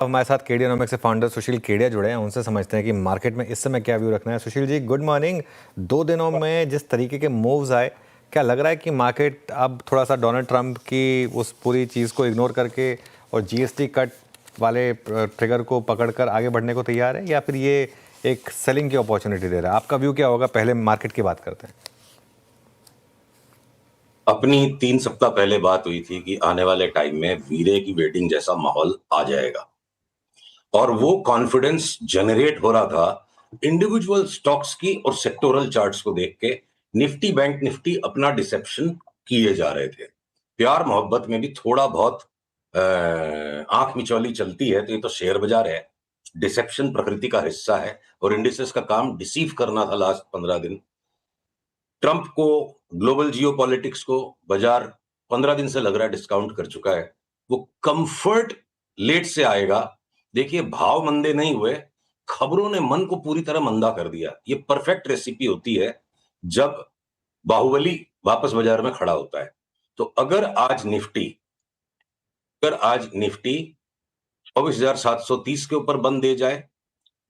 अब हमारे साथ केडियोनॉमिक्स से फाउंडर सुशील केडिया जुड़े हैं, उनसे समझते हैं कि मार्केट में इस समय क्या व्यू रखना है। Sushil ji, good morning. 2 दिनों में जिस तरीके के मूव्स आए, क्या लग रहा है कि मार्केट अब थोड़ा सा डोनाल्ड ट्रंप की उस पूरी चीज़ को इग्नोर करके और जीएसटी कट वाले ट्रिगर को पकड़कर आगे बढ़ने को तैयार है, या फिर ये एक सेलिंग की अपॉर्चुनिटी दे रहा है? आपका व्यू क्या होगा? पहले मार्केट की बात करते हैं। अपनी 3 सप्ताह पहले बात हुई थी कि आने वाले टाइम में वीरे की वेडिंग जैसा माहौल आ जाएगा और वो कॉन्फिडेंस जनरेट हो रहा था इंडिविजुअल स्टॉक्स की और सेक्टोरल चार्ट्स को देख के। निफ्टी बैंक निफ्टी अपना डिसेप्शन किए जा रहे थे। प्यार मोहब्बत में भी थोड़ा बहुत आंख मिचौली चलती है, तो ये तो शेयर बाजार है। डिसेप्शन प्रकृति का हिस्सा है और इंडिसेस का काम डिसीव करना था। लास्ट 15 दिन ट्रंप को, ग्लोबल जियो पॉलिटिक्स को बाजार 15 दिन से लग रहा है डिस्काउंट कर चुका है। वो कंफर्ट लेट से आएगा। देखिए, भाव मंदे नहीं हुए, खबरों ने मन को पूरी तरह मंदा कर दिया। ये परफेक्ट रेसिपी होती है जब बाहुबली वापस बाजार में खड़ा होता है। तो अगर आज निफ्टी 24,730 के ऊपर बंद दे जाए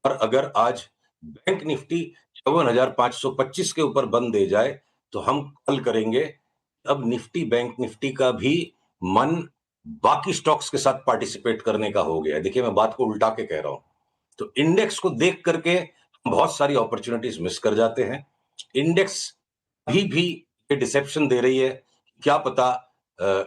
और अगर आज बैंक निफ्टी 54,525 के ऊपर बंद दे जाए, तो हम कॉल करेंगे अब निफ्टी बैंक निफ्टी का भी मन बाकी स्टॉक्स के साथ पार्टिसिपेट करने का हो गया है। देखिए, मैं बात को उल्टा के कह रहा हूं। तो इंडेक्स को देख करके हम बहुत सारी अपॉर्चुनिटीज मिस कर जाते हैं। इंडेक्स भी ये डिसेप्शन दे रही है। क्या पता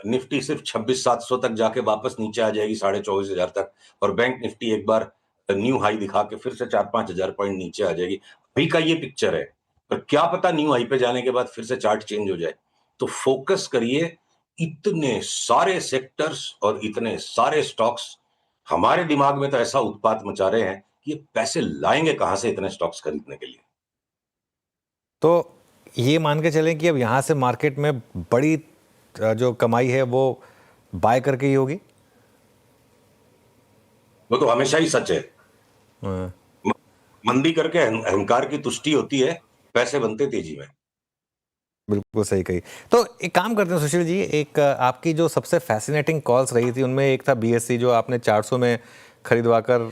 निफ्टी सिर्फ 26,700 तक जाके वापस नीचे आ जाएगी, 24,500 तक, और बैंक निफ्टी एक बार न्यू हाई दिखा के फिर से 4-5 हजार पॉइंट नीचे आ जाएगी। अभी का ये पिक्चर है, पर क्या पता न्यू हाई पे जाने के बाद फिर से चार्ट चेंज हो जाए। तो फोकस करिए। इतने सारे सेक्टर्स और इतने सारे स्टॉक्स हमारे दिमाग में तो ऐसा उत्पात मचा रहे हैं कि ये पैसे लाएंगे कहां से इतने स्टॉक्स खरीदने के लिए। तो ये मान के चलें कि अब यहाँ से मार्केट में बड़ी जो कमाई है वो बाय करके ही होगी। वो तो हमेशा ही सच है। हाँ, मंदी करके अहंकार की तुष्टि होती है, पैसे बनते तेजी में। बिल्कुल सही कही। तो एक काम करते हैं सुशील जी, एक आपकी जो सबसे फैसिनेटिंग कॉल्स रही थी उनमें एक था बीएससी, जो आपने 400 में खरीदवा कर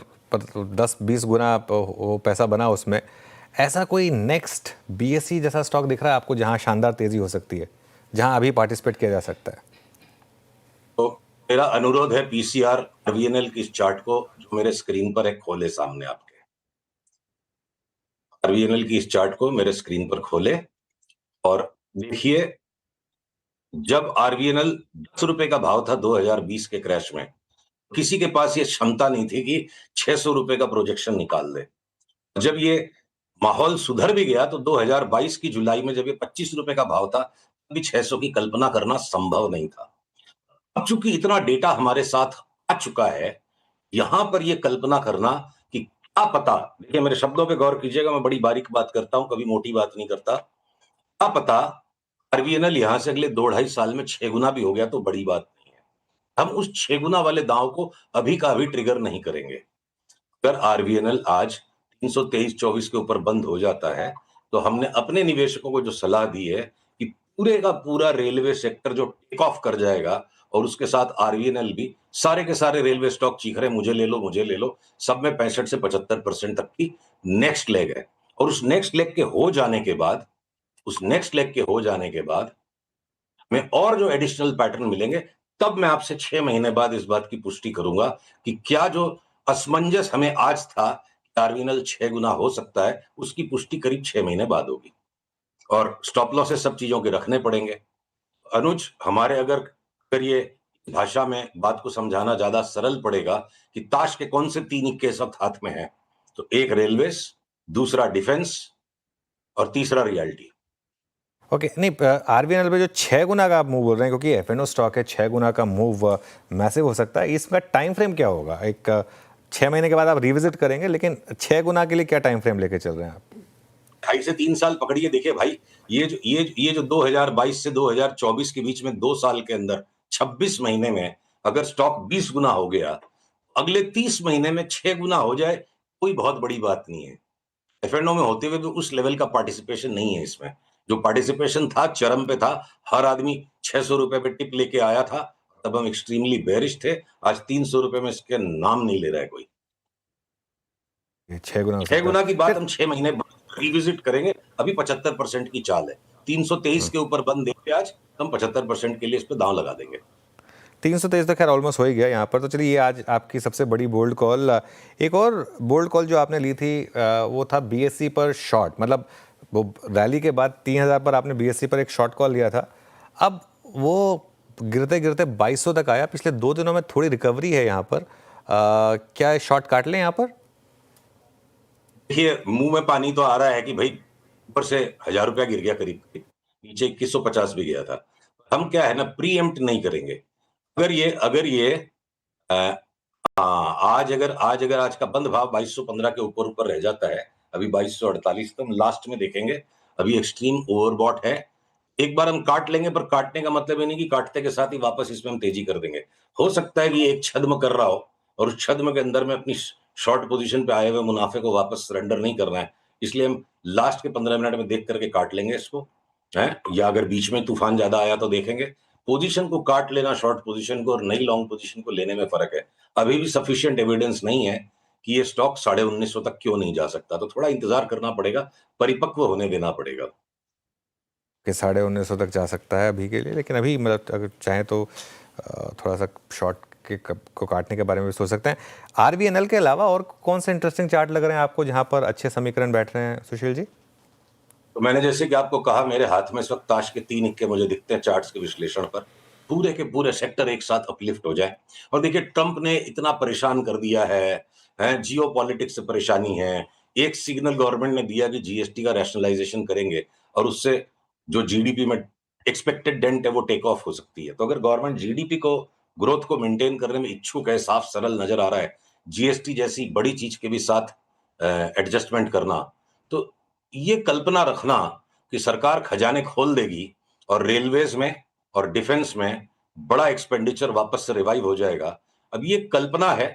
10-20 गुना वो पैसा बना उसमें। ऐसा कोई नेक्स्ट बीएससी जैसा स्टॉक दिख रहा है आपको जहां शानदार तेजी हो सकती है, जहां अभी पार्टिसिपेट किया जा सकता है? तो मेरा अनुरोध है, पीसीआर आरवीएनएल की इस चार्ट को जो मेरे स्क्रीन पर है खोले सामने आपके। आरवीएनएल की इस चार्ट को मेरे स्क्रीन पर खोले और देखिए, जब आरवीएनएल 10 रुपए का भाव था 2020 के क्रैश में, किसी के पास ये क्षमता नहीं थी कि 600 रुपए का प्रोजेक्शन निकाल दे। जब ये माहौल सुधर भी गया तो 2022 की जुलाई में जब ये 25 रुपए का भाव था, तभी 600 की कल्पना करना संभव नहीं था। अब चूंकि इतना डेटा हमारे साथ आ चुका है, यहां पर यह कल्पना करना कि क्या पता, देखिए मेरे शब्दों पे गौर कीजिएगा, मैं बड़ी बारीक बात करता हूं, कभी मोटी बात नहीं करता। क्या पता आरवीएनएल यहां से अगले 2-2.5 साल में 6 गुना भी हो गया तो बड़ी बात नहीं है। हम उस 6 गुना वाले दांव को अभी का अभी ट्रिगर नहीं करेंगे। अगर आरवीएनएल आज 323-24 के ऊपर बंद हो जाता है, तो हमने अपने निवेशकों को जो सलाह दी है कि पूरे का पूरा रेलवे सेक्टर जो टेक ऑफ कर जाएगा और उसके साथ आरवीएनएल भी, सारे के सारे रेलवे स्टॉक चीख रहे मुझे ले लो मुझे ले लो, सब में 65 से 75% तक की नेक्स्ट लेग है। और उस नेक्स्ट लेग के हो जाने के बाद, में और जो एडिशनल पैटर्न मिलेंगे, तब मैं आपसे 6 महीने बाद इस बात की पुष्टि करूंगा कि क्या जो असमंजस हमें आज था आरवीएनएल 6 गुना हो सकता है, उसकी पुष्टि करीब 6 महीने बाद होगी। और स्टॉप लॉसेस सब चीजों के रखने पड़ेंगे। अनुज, हमारे अगर ये भाषा में बात को समझाना ज्यादा सरल पड़ेगा कि ताश के कौन से 3 इक्के इस वक्त हाथ में हैं, तो एक रेलवेज, दूसरा डिफेंस और तीसरा रियलिटी। ओके, नहीं, आरबीएनएल पे जो 6 गुना का आप मूव बोल रहे हैं, क्योंकि एफएनओ स्टॉक है, 6 गुना का मूव मैसिव हो सकता है। इसका टाइम फ्रेम क्या होगा? एक 6 महीने के बाद आप रिविजिट करेंगे, लेकिन 6 गुना के लिए क्या टाइम फ्रेम लेके चल रहे हैं आप? 2.5 से 3 साल पकड़िए। देखिए भाई, ये जो 2022 से 2024 के बीच में 2 साल के अंदर 26 महीने में अगर स्टॉक 20 गुना हो गया, अगले 30 महीने में 6 गुना हो जाए, कोई बहुत बड़ी बात नहीं है। एफएनओ में होते हुए भी उस लेवल का पार्टिसिपेशन नहीं है इसमें। जो पार्टिसिपेशन था चरम पे था, हर आदमी 600 रुपए पे टिप लेके आया था, तब हम एक्सट्रीमली बेरिश थे। आज 300 रुपए में इसके नाम नहीं ले रहा है कोई। ये 6 गुना हो 6 सकता है गुना की बात फिर। हम 6 महीने बाद रिविजिट करेंगे। अभी 75% की चाल है। 323 के ऊपर बंद देंगे आज, तो हम 75% के लिए इस पे दांव लगा देंगे। 323 तो खैर ऑलमोस्ट हो ही गया यहाँ पर। तो चलिए, ये आज आपकी सबसे बड़ी बोल्ड कॉल। एक और बोल्ड कॉल जो आपने ली थी वो था बीएससी पर शॉर्ट, मतलब वो रैली के बाद 3000 पर आपने बीएससी पर एक शॉर्ट कॉल लिया था। अब वो गिरते गिरते 2200 तक आया। पिछले 2 दिनों में थोड़ी रिकवरी है यहाँ पर। क्या शॉर्ट काट लें यहाँ पर? देखिए, मुंह में पानी तो आ रहा है कि भाई ऊपर से 1000 रुपया गिर गया करीब, नीचे 2150 भी गया था। हम क्या है ना, प्री एम्प्ट नहीं करेंगे। अगर ये आज आज का बंद भाव 2215 के ऊपर ऊपर रह जाता है, अभी 2248, तो हम लास्ट में देखेंगे। अभी एक्सट्रीम ओवरबॉट है। एक बार हम काट लेंगे, पर काटने का मतलब ये नहीं कि काटते के साथ ही वापस इसमें हम तेजी कर देंगे। हो सकता है कि एक छद्म कर रहा हो और उस छद्म के अंदर में अपनी शॉर्ट पोजीशन पे आए हुए मुनाफे को वापस सरेंडर नहीं करना है। इसलिए हम लास्ट के 15 मिनट में देख करके काट लेंगे इसको, है। या अगर बीच में तूफान ज्यादा आया तो देखेंगे। पोजीशन को काट लेना, शॉर्ट पोजीशन को, और नई लॉन्ग पोजीशन को लेने में फर्क है। अभी भी सफिशिएंट एविडेंस नहीं है कि ये स्टॉक 1950 तक क्यों नहीं जा सकता। तो थोड़ा इंतजार करना पड़ेगा, परिपक्व होने देना पड़ेगा। कि 1950 तक जा सकता है अभी के लिए, लेकिन अभी मतलब अगर चाहें तो थोड़ा सा शॉर्ट को काटने के बारे में भी सोच सकते हैं। आरवीएनएल के अलावा और कौन से इंटरेस्टिंग चार्ट लग रहे हैं आपको जहां पर अच्छे समीकरण बैठ रहे हैं सुशील जी? तो मैंने जैसे कि आपको कहा, मेरे हाथ में इस वक्त ताश के 3 इक्के मुझे दिखते हैं चार्ट्स के विश्लेषण पर। पूरे के पूरे सेक्टर एक साथ अपलिफ्ट हो जाए। और देखिए, ट्रंप ने इतना परेशान कर दिया है, जियो पॉलिटिक्स से परेशानी है। एक सिग्नल गवर्नमेंट ने दिया कि जीएसटी का रैशनलाइजेशन करेंगे, और उससे जो जीडीपी में एक्सपेक्टेड डेंट है वो टेक ऑफ हो सकती है। तो अगर गवर्नमेंट जीडीपी को, ग्रोथ को मेंटेन करने में इच्छुक है, साफ सरल नजर आ रहा है, जीएसटी जैसी बड़ी चीज के भी साथ एडजस्टमेंट करना, तो ये कल्पना रखना कि सरकार खजाने खोल देगी और रेलवेज में और डिफेंस में बड़ा एक्सपेंडिचर वापस से रिवाइव हो जाएगा, अब ये कल्पना है।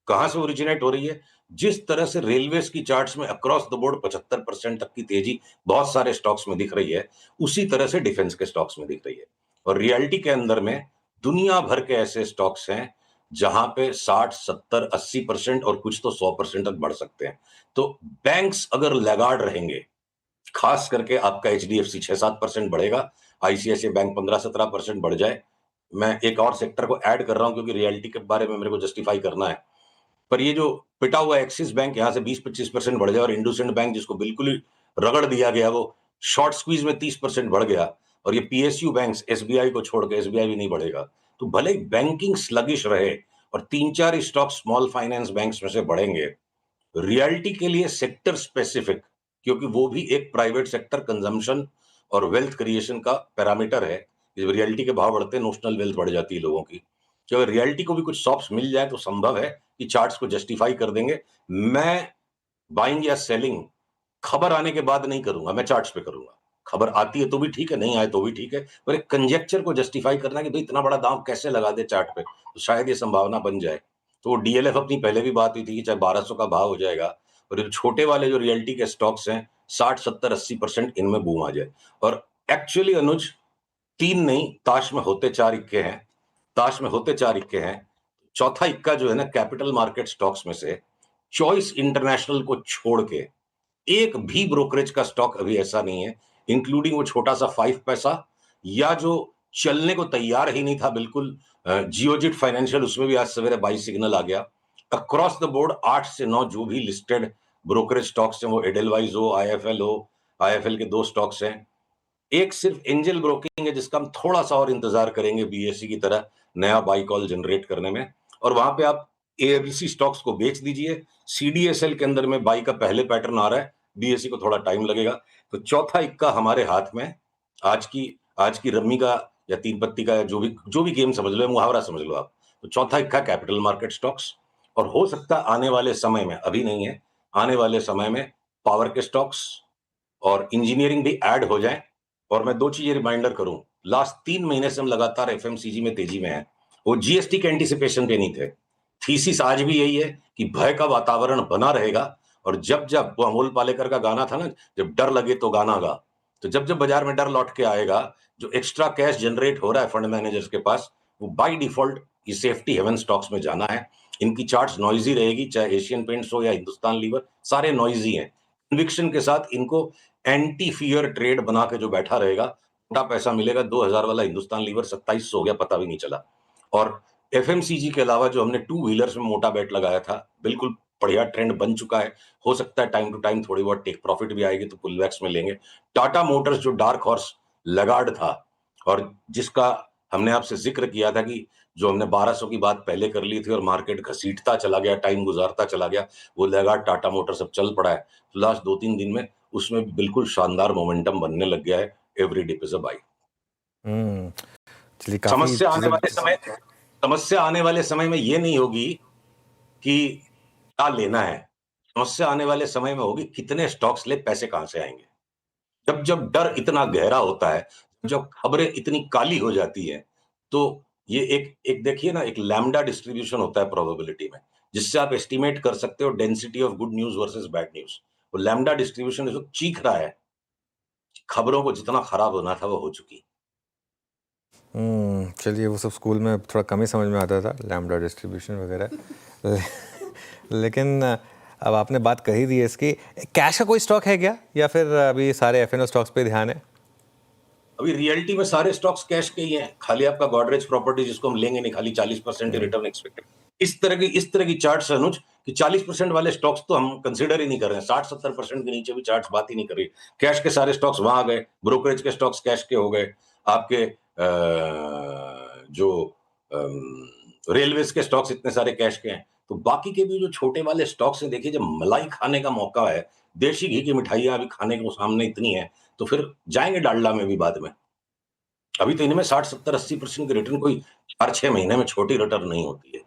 कहां से ओरिजिनेट हो रही है? जिस तरह से रेलवेज की चार्ट्स में अक्रॉस द बोर्ड 75% तक की तेजी बहुत सारे स्टॉक्स में दिख रही है, उसी तरह से डिफेंस के स्टॉक्स में दिख रही है। और रियलिटी के अंदर में दुनिया भर के ऐसे स्टॉक्स हैं जहां पे 60, 70, 80% और कुछ तो 100% तक बढ़ सकते हैं। तो बैंक्स अगर लैगार्ड रहेंगे, खास करके आपका एचडीएफसी 6-7% बढ़ेगा, आईसीआईसीआई बैंक 15-17% बढ़ जाए। मैं एक और सेक्टर को ऐड कर रहा हूं क्योंकि रियलिटी के बारे में मेरे को जस्टिफाई करना है। पर ये जो पिटा हुआ एक्सिस बैंक यहां से 20-25% बढ़ जाए, और इंडोसिंड बैंक जिसको बिल्कुल ही रगड़ दिया गया, वो शॉर्ट स्क्वीज में 30% बढ़ गया, और ये पीएसयू बैंक्स, एसबीआई को छोड़ के, एसबीआई भी नहीं बढ़ेगा, तो भले ही बैंकिंग स्लगिश रहे और 3-4 स्टॉक स्मॉल फाइनेंस बैंक्स में से बढ़ेंगे, रियलिटी के लिए सेक्टर स्पेसिफिक, क्योंकि वो भी एक प्राइवेट सेक्टर कंजम्पशन और वेल्थ क्रिएशन का पैरामीटर है। जब रियलिटी के भाव बढ़ते हैं, नोशनल वेल्थ बढ़ जाती है लोगों की। तो अगर रियलिटी को भी कुछ सॉप्स मिल जाए तो संभव है कि चार्ट्स को जस्टिफाई कर देंगे। मैं बाइंग या सेलिंग खबर आने के बाद नहीं करूंगा, मैं चार्ट्स पे करूंगा। खबर आती है तो भी ठीक है, नहीं आए तो भी ठीक है, पर एक कंजेक्चर को जस्टिफाई करना कि भाई इतना बड़ा दांव कैसे लगा दे चार्ट पे, तो शायद ये संभावना बन जाए। तो वो डीएलएफ अपनी पहले भी बात हुई थी कि चाहे 1200 का भाव हो जाएगा, और जो छोटे वाले जो रियलिटी के स्टॉक्स हैं, 60, 70, 80% इनमें बूम आ जाए। और एक्चुअली अनुज, 3 नहीं, ताश में होते 4 इक्के हैं। ताश में होते 4 इक्के हैं। चौथा इक्का जो है ना, कैपिटल मार्केट स्टॉक्स में से चॉइस इंटरनेशनल को छोड़ के एक भी ब्रोकरेज का स्टॉक अभी ऐसा नहीं है, इंक्लूडिंग वो छोटा सा 5 पैसा, या जो चलने को तैयार ही नहीं था बिल्कुल, जियोजिट फाइनेंशियल, उसमें भी आज सवेरे बाई सिग्नल आ गया। अक्रॉस द बोर्ड 8 से 9 जो भी लिस्टेड ब्रोकरेज स्टॉक्स हैं, वो एडेलवाइज हो, आईएफएल हो, आईएफएल के 2 स्टॉक्स हैं। एक सिर्फ एंजल ब्रोकिंग है जिसका हम थोड़ा सा और इंतजार करेंगे बीएससी की तरह नया बाई कॉल जनरेट करने में, और वहां पे आप एएबीसी स्टॉक्स को बेच दीजिए। सीडीएसएल के अंदर में बाई का पहले पैटर्न आ रहा है, बीएससी को थोड़ा टाइम लगेगा। तो चौथा इक्का हमारे हाथ में, आज की रम्मी का या तीन पत्ती का, जो भी गेम समझ लो, मुहावरा समझ लो आप। तो चौथा इक्का कैपिटल मार्केट स्टॉक्स, और हो सकता है आने वाले समय में, अभी नहीं है, आने वाले समय में पावर के स्टॉक्स और इंजीनियरिंग भी ऐड हो जाए। और मैं 2 चीजें रिमाइंडर करूं, लास्ट 3 महीने से हम लगातार एफएमसीजी में तेजी में हैं। वो जीएसटी के एंटीसिपेशन पे नहीं थे। थीसिस आज भी यही है कि भय का वातावरण बना रहेगा, और जब जब वो अमोल पालेकर का गाना था ना, जब डर लगे तो गाना गा, तो जब जब बाजार में डर लौट के आएगा, जो एक्स्ट्रा कैश जनरेट हो रहा है फंड मैनेजर्स के पास, वो बाय डिफॉल्ट ये सेफ्टी हेवन स्टॉक्स में जाना है। इनकी चार्ट्स नॉइजी रहेगी, चाहे एशियन पेंट्स हो या हिंदुस्तान लीवर, सारे नॉइजी हैं। कन्विक्शन के साथ इनको एंटी फियर ट्रेड बना के जो बैठा रहेगा, मोटा पैसा मिलेगा। 2000 वाला हिंदुस्तान लीवर 2700 हो गया, पता भी नहीं चला। और एफएमसीजी के अलावा जो हमने टू व्हीलर्स में मोटा बेट लगाया था, बिल्कुल बढ़िया ट्रेंड बन चुका है। हो सकता है टाइम टू टाइम थोड़ी बहुत टेक प्रॉफिट भी आएगी तो पुलबैक्स में लेंगे। टाटा मोटर्स जो डार्क हॉर्स लगार्ड था और जिसका हमने आपसे जिक्र किया था कि जो हमने 1200 की बात पहले कर ली थी और मार्केट घसीटता चला गया, टाइम गुजारता चला गया, वो लगार्ड टाटा मोटर्स अब चल पड़ा है। तो लास्ट 2-3 दिन में उसमें बिल्कुल शानदार मोमेंटम बनने लग गया है। Every dip is a buy. चलिए काफी समस्या आने वाले समय में ये नहीं होगी कि क्या लेना है। समस्या आने वाले समय में होगी कितने स्टॉक्स ले, पैसे कहां से आएंगे। जब डर इतना गहरा होता है, जब खबरें इतनी काली हो जाती हैं, तो ये एक देखिए ना, एक लैम्डा डिस्ट्रीब्यूशन होता है प्रोबेबिलिटी में, जिससे आप एस्टिमेट कर सकते हो density of good news versus bad news. वो लैम्डा डिस्ट्रीब्यूशन इस वक्त चीख रहा है, खबरों को जितना खराब होना था वो हो चुकी। चलिए वो सब स्कूल में थोड़ा कम ही समझ में आता था, लैम्बडा डिस्ट्रीब्यूशन वगैरह। लेकिन अब आपने बात कही दी है इसकी, कैश का कोई स्टॉक है क्या, या फिर अभी सारे एफएनओ स्टॉक्स पे ध्यान है? अभी रियलिटी में सारे स्टॉक्स कैश के ही हैं। खाली आपका गोदरेज प्रॉपर्टी जिसको हम लेंगे नहीं, खाली 40% रिटर्न एक्सपेक्टेड। इस तरह की चार्ट्स अनुज कि 40% वाले स्टॉक्स तो हम कंसीडर ही नहीं कर रहे हैं। 60-70% के नीचे भी चार्ट्स बात ही नहीं कर रही। कैश के सारे स्टॉक्स वहां आ गए, ब्रोकरेज के स्टॉक्स कैश के हो गए, आपके जो रेलवेज के स्टॉक्स इतने सारे कैश के हैं। तो बाकी के भी जो छोटे वाले स्टॉक्स हैं, देखिए जब मलाई खाने का मौका है, देशी घी की मिठाइयां अभी खाने को सामने इतनी है, तो फिर जाएंगे डालडा में भी बाद में। अभी तो इनमें 60-70-80% की रिटर्न कोई 4-6 महीने में छोटी रिटर्न नहीं होती है।